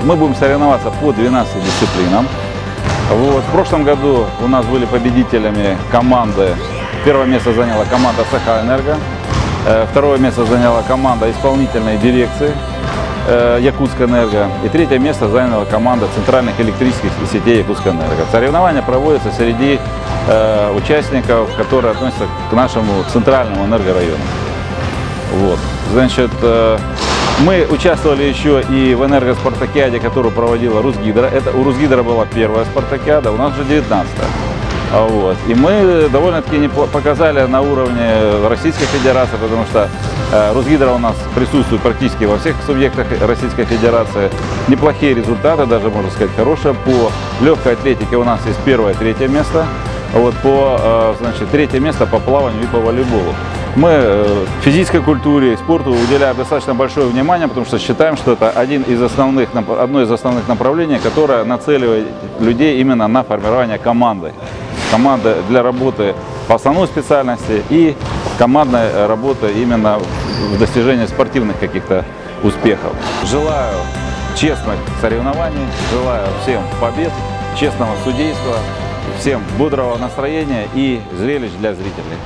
Мы будем соревноваться по 12 дисциплинам. Вот. В прошлом году у нас были победителями команды. Первое место заняла команда Саха-Энерго. Второе место заняла команда исполнительной дирекции Якутск-Энерго. И третье место заняла команда центральных электрических сетей Якутск-Энерго. Соревнования проводятся среди участников, которые относятся к нашему центральному энергорайону. Вот. Значит, мы участвовали еще и в энергоспартакиаде, которую проводила Русгидро. Это у Русгидро была первая спартакиада, у нас же 19-я. Вот. И мы довольно-таки показали на уровне Российской Федерации, потому что Русгидро у нас присутствует практически во всех субъектах Российской Федерации. Неплохие результаты, даже можно сказать хорошие. По легкой атлетике у нас есть первое и третье место. Вот значит, третье место по плаванию и по волейболу. Мы физической культуре и спорту уделяем достаточно большое внимание, потому что считаем, что это одно из основных направлений, которое нацеливает людей именно на формирование команды. Команды для работы по основной специальности и командной работы именно в достижении спортивных каких-то успехов. Желаю честных соревнований, желаю всем побед, честного судейства, всем бодрого настроения и зрелищ для зрителей.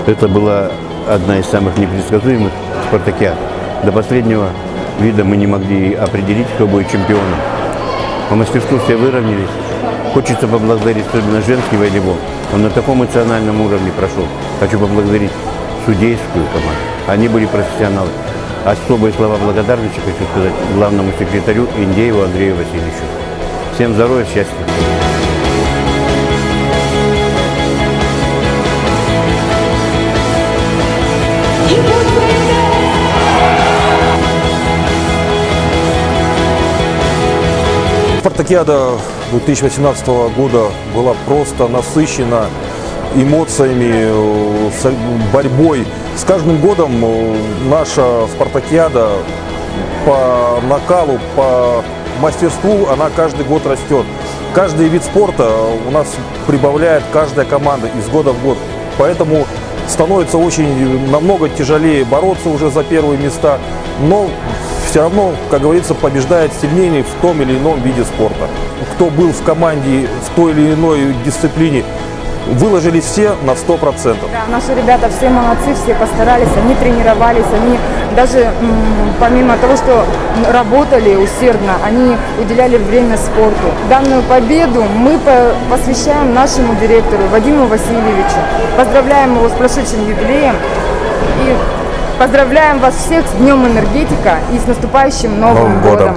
Это была одна из самых непредсказуемых спартакиад. До последнего вида мы не могли определить, кто будет чемпионом. По мастерству все выровнялись. Хочется поблагодарить особенно женский волейбол. Он на таком эмоциональном уровне прошел. Хочу поблагодарить судейскую команду. Они были профессионалы. Особые слова благодарности хочу сказать главному секретарю Индееву Андрею Васильевичу. Всем здоровья, счастья. Спартакиада 2018 года была просто насыщена эмоциями, борьбой. С каждым годом наша спартакиада по накалу, по мастерству, она каждый год растет. Каждый вид спорта у нас прибавляет каждая команда из года в год. Поэтому становится очень намного тяжелее бороться уже за первые места. Но все равно, как говорится, побеждает сильнее в том или ином виде спорта. Кто был в команде в той или иной дисциплине, выложились все на 100%. Да, наши ребята все молодцы, все постарались, они тренировались, они даже помимо того, что работали усердно, они уделяли время спорту. Данную победу мы посвящаем нашему директору Вадиму Васильевичу. Поздравляем его с прошедшим юбилеем и поздравляем вас всех с Днем энергетика и с наступающим Новым годом.